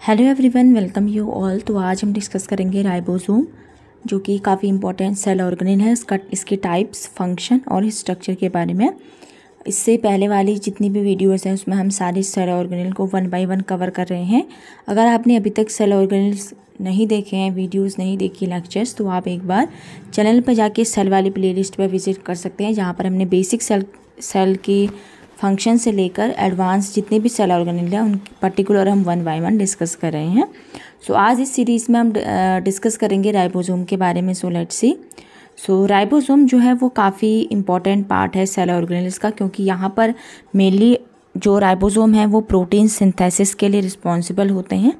Hello everyone, welcome you all. तो आज हम डिस्कस करेंगे राइबोसोम, जो कि काफ़ी इंपॉर्टेंट सेल ऑर्गेनेल है। इसके टाइप्स, फंक्शन और स्ट्रक्चर के बारे में। इससे पहले वाली जितनी भी वीडियोस हैं उसमें हम सारे सेल ऑर्गेनेल को वन बाय वन कवर कर रहे हैं। अगर आपने अभी तक सेल ऑर्गेनेल्स नहीं देखे हैं, वीडियोस नहीं देखी, लेक्चर्स, तो आप एक बार चैनल पर जाके सेल वाली प्लेलिस्ट पर विजिट कर सकते हैं, जहाँ पर हमने बेसिक सेल की फंक्शन से लेकर एडवांस जितने भी सेल ऑर्गेनेल हैं उन पर्टिकुलर हम वन बाय वन डिस्कस कर रहे हैं। सो आज इस सीरीज़ में हम डिस्कस करेंगे राइबोसोम के बारे में। So let's see. So ribosome जो है वो काफ़ी इंपॉर्टेंट पार्ट है सेल ऑर्गेनेल्स का, क्योंकि यहाँ पर मेनली जो राइबोसोम है वो प्रोटीन सिंथेसिस के लिए रिस्पॉन्सिबल होते हैं।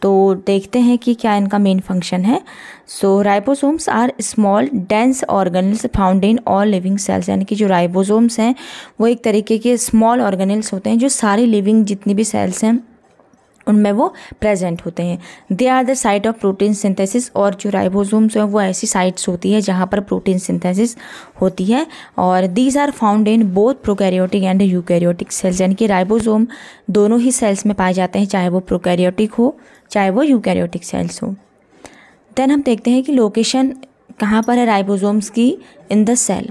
तो देखते हैं कि क्या इनका मेन फंक्शन है। So ribosomes are small dense organelles found in all living cells, यानी कि जो राइबोसोम्स हैं वो एक तरीके के स्मॉल ऑर्गेनेल्स होते हैं जो सारी लिविंग जितनी भी सेल्स हैं उनमें वो प्रेजेंट होते हैं। They are the site of protein synthesis, और जो राइबोसोम्स हैं वो ऐसी साइट्स होती है जहाँ पर प्रोटीन सिंथेसिस होती है। और these are found in both prokaryotic and eukaryotic cells, यानी कि राइबोसोम दोनों ही सेल्स में पाए जाते हैं, चाहे वो प्रोकैरियोटिक हो चाहे वो यूकैरियोटिक सेल्स हो। देन हम देखते हैं कि लोकेशन कहाँ पर है राइबोसोम्स की इन द सेल।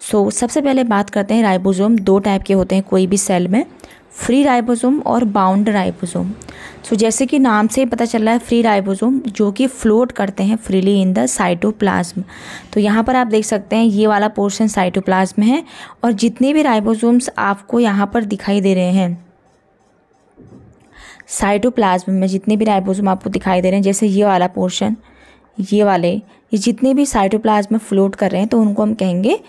सो सबसे पहले बात करते हैं, राइबोसोम दो टाइप के होते हैं कोई भी सेल में, फ्री राइबोसोम और बाउंड राइबोसोम। सो जैसे कि नाम से ही पता चल रहा है, फ्री राइबोसोम जो कि फ्लोट करते हैं फ्रीली इन द साइटोप्लाज्म। तो यहाँ पर आप देख सकते हैं ये वाला पोर्शन साइटोप्लाज्म है, और जितने भी राइबोसोम्स आपको यहाँ पर दिखाई दे रहे हैं साइटोप्लाज्म में, जितने भी राइबोसोम आपको दिखाई दे रहे हैं, जैसे ये वाला पोर्शन, ये जितने भी साइटोप्लाज्म में फ्लोट कर रहे हैं, तो उनको हम कहेंगे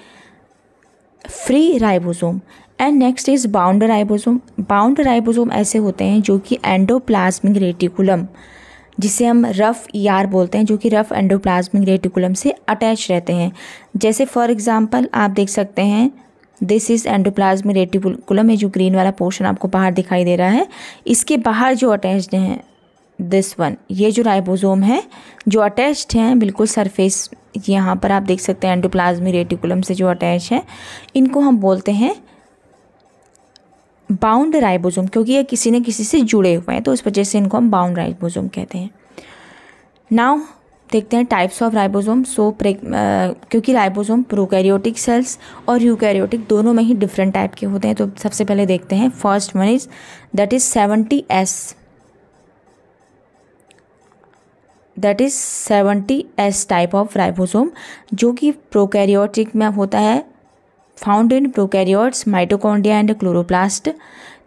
free ribosome. And next is bound ribosome. Bound ribosome ऐसे होते हैं जो कि एंडोप्लाज्मिक रेटिकुलम, जिसे हम रफ ER बोलते हैं, जो कि रफ एंडोप्लाज्मिक रेटिकुलम से अटैच रहते हैं। जैसे फॉर एग्जांपल आप देख सकते हैं, दिस इज एंडोप्लाज्मिक रेटिकुलम, ये जो ग्रीन वाला पोर्शन आपको बाहर दिखाई दे रहा है, इसके बाहर जो अटैच्ड हैं दिस वन, ये जो राइबोसोम है जो अटैच्ड हैं बिल्कुल सरफेस, यहाँ पर आप देख सकते हैं एंडोप्लाज्मिक रेटिकुलम से जो अटैच है, इनको हम बोलते हैं बाउंड राइबोसोम, क्योंकि ये किसी न किसी से जुड़े हुए हैं, तो उस वजह से इनको हम बाउंड राइबोसोम कहते हैं। नाउ देखते हैं टाइप्स ऑफ राइबोसोम। सो क्योंकि राइबोसोम प्रोकैरियोटिक सेल्स और यूकैरियोटिक दोनों में ही डिफरेंट टाइप के होते हैं, तो सबसे पहले देखते हैं first one is that is 70S type of ribosome, जो कि प्रोकैरियोटिक में होता है, found in prokaryotes, mitochondria and chloroplast.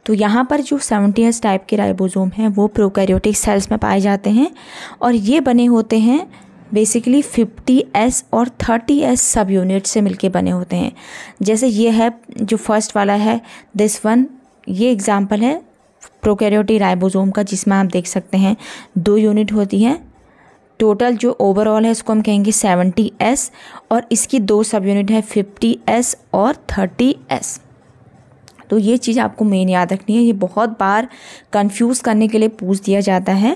तो यहाँ पर जो 70S टाइप के राइबोसोम हैं वो प्रोकैरियोटिक सेल्स में पाए जाते हैं, और ये बने होते हैं बेसिकली 50S और 30S सब यूनिट से मिलके बने होते हैं। जैसे ये है जो फर्स्ट वाला है दिस वन, ये एग्जांपल है प्रोकैरियोटिक राइबोसोम का, जिसमें आप देख सकते हैं 2 यूनिट होती हैं। टोटल जो ओवरऑल है इसको हम कहेंगे 70S, और इसकी 2 सब यूनिट है 50S और 30S। तो ये चीज़ आपको मेन याद रखनी है। ये बहुत बार कंफ्यूज करने के लिए पूछ दिया जाता है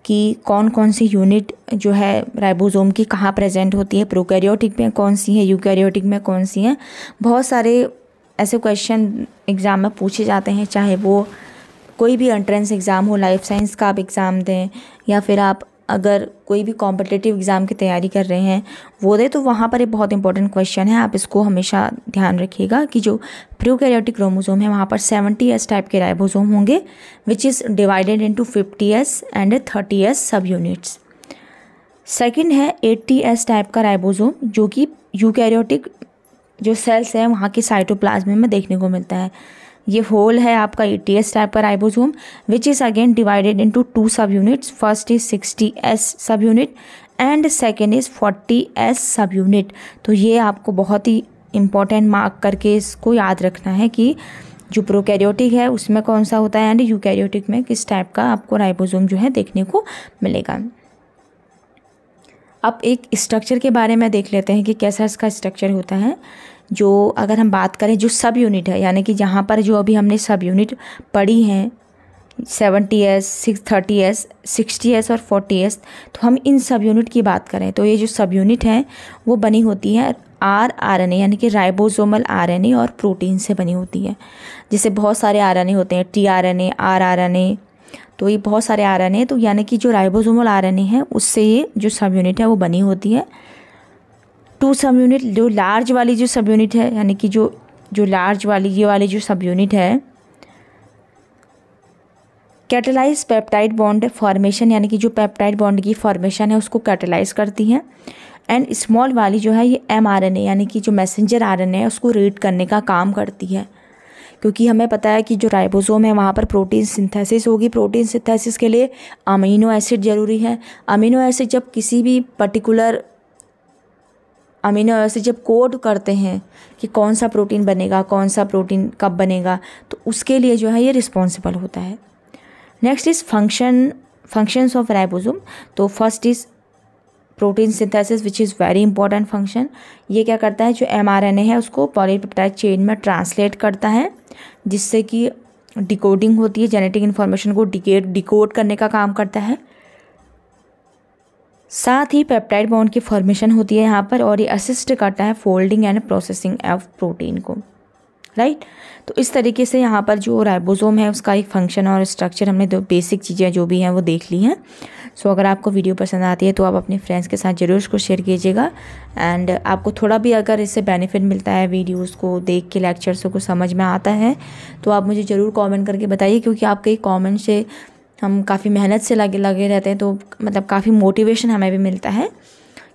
कि कौन कौन सी यूनिट जो है राइबोसोम की कहाँ प्रेजेंट होती है, प्रोकैरियोटिक में कौन सी है, यूकैरियोटिक में कौन सी है। बहुत सारे ऐसे क्वेश्चन एग्ज़ाम में पूछे जाते हैं, चाहे वो कोई भी एंट्रेंस एग्ज़ाम हो, लाइफ साइंस का आप एग्ज़ाम दें, या फिर आप अगर कोई भी कॉम्पिटिटिव एग्ज़ाम की तैयारी कर रहे हैं वो दे, तो वहाँ पर एक बहुत इंपॉर्टेंट क्वेश्चन है, आप इसको हमेशा ध्यान रखिएगा कि जो प्रोकैरियोटिक क्रोमोसोम है वहाँ पर 70S टाइप के राइबोसोम होंगे, which is divided into 50S and 30S सब यूनिट्स। सेकंड है 80S टाइप का राइबोसोम, जो कि यूकैरियोटिक जो सेल्स हैं वहाँ के साइटोप्लाज्म में देखने को मिलता है। ये होल है आपका 80S टाइप का ribosome, which is again divided into 2 सब यूनिट्स। फर्स्ट इज 60S सब unit and second is 40S सब यूनिट। तो ये आपको बहुत ही इंपॉर्टेंट मार्क करके इसको याद रखना है कि जो प्रोकैरियोटिक है उसमें कौन सा होता है एंड यूकैरियोटिक में किस टाइप का आपको राइबोसोम जो है देखने को मिलेगा। अब एक स्ट्रक्चर के बारे में देख लेते हैं कि कैसा इसका स्ट्रक्चर होता है। जो अगर हम बात करें जो सब यूनिट है, यानी कि जहाँ पर जो अभी हमने सब यूनिट पढ़ी हैं 70S, 30S, 60S और 40S, तो हम इन सब यूनिट की बात करें तो ये जो सब यूनिट हैं वो बनी होती है RNA, यानी कि राइबोसोमल RNA और प्रोटीन से बनी होती है। जैसे बहुत सारे RNA होते हैं, tRNA, rRNA, तो ये बहुत सारे आरएनए हैं, तो यानी कि जो राइबोसोमल आरएनए है उससे ये जो सब यूनिट है वो बनी होती है। 2 सब यूनिट, जो लार्ज वाली जो सब यूनिट है, यानी कि जो लार्ज वाली ये वाली जो सब यूनिट है कैटेलाइज पेप्टाइड बॉन्ड फॉर्मेशन, यानी कि जो पेप्टाइड बॉन्ड की फॉर्मेशन है उसको कैटेलाइज करती हैं। एंड स्मॉल वाली जो है ये mRNA यानी कि जो मैसेंजर आरएनए है उसको रीड करने का काम करती है, क्योंकि हमें पता है कि जो राइबोसोम है वहाँ पर प्रोटीन सिंथेसिस होगी। प्रोटीन सिंथेसिस के लिए अमीनो एसिड ज़रूरी है। अमीनो एसिड जब किसी भी पर्टिकुलर अमीनो एसिड जब कोड करते हैं कि कौन सा प्रोटीन बनेगा, कौन सा प्रोटीन कब बनेगा, तो उसके लिए जो है ये रिस्पॉन्सिबल होता है। Next is functions of ribosome. तो first is protein synthesis which is very important function. ये क्या करता है, जो mRNA है उसको पॉलीपेप्टाइड चेन में ट्रांसलेट करता है, जिससे कि डिकोडिंग होती है, जेनेटिक इन्फॉर्मेशन को डिकोड करने का काम करता है। साथ ही पेप्टाइड बॉन्ड की फॉर्मेशन होती है यहाँ पर, और ये असिस्ट करता है folding and processing of protein को, राइट। तो इस तरीके से यहाँ पर जो राइबोसोम है उसका एक फंक्शन और स्ट्रक्चर हमने दो बेसिक चीज़ें जो भी हैं वो देख ली हैं। सो अगर आपको वीडियो पसंद आती है तो आप अपने फ्रेंड्स के साथ ज़रूर इसको शेयर कीजिएगा। एंड आपको थोड़ा भी अगर इससे बेनिफिट मिलता है, वीडियोज़ को देख के लेक्चर्स को समझ में आता है, तो आप मुझे ज़रूर कॉमेंट करके बताइए, क्योंकि आपके कॉमेंट से हम काफ़ी मेहनत से लगे रहते हैं, तो मतलब काफ़ी मोटिवेशन हमें भी मिलता है,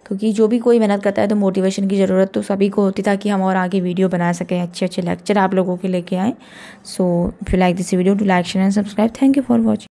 क्योंकि जो भी कोई मेहनत करता है तो मोटिवेशन की ज़रूरत तो सभी को होती है, ताकि हम और आगे वीडियो बना सकें, अच्छे अच्छे लेक्चर आप लोगों के लेके आएँ। So if you like this video, do like share and subscribe. Thank you for watching.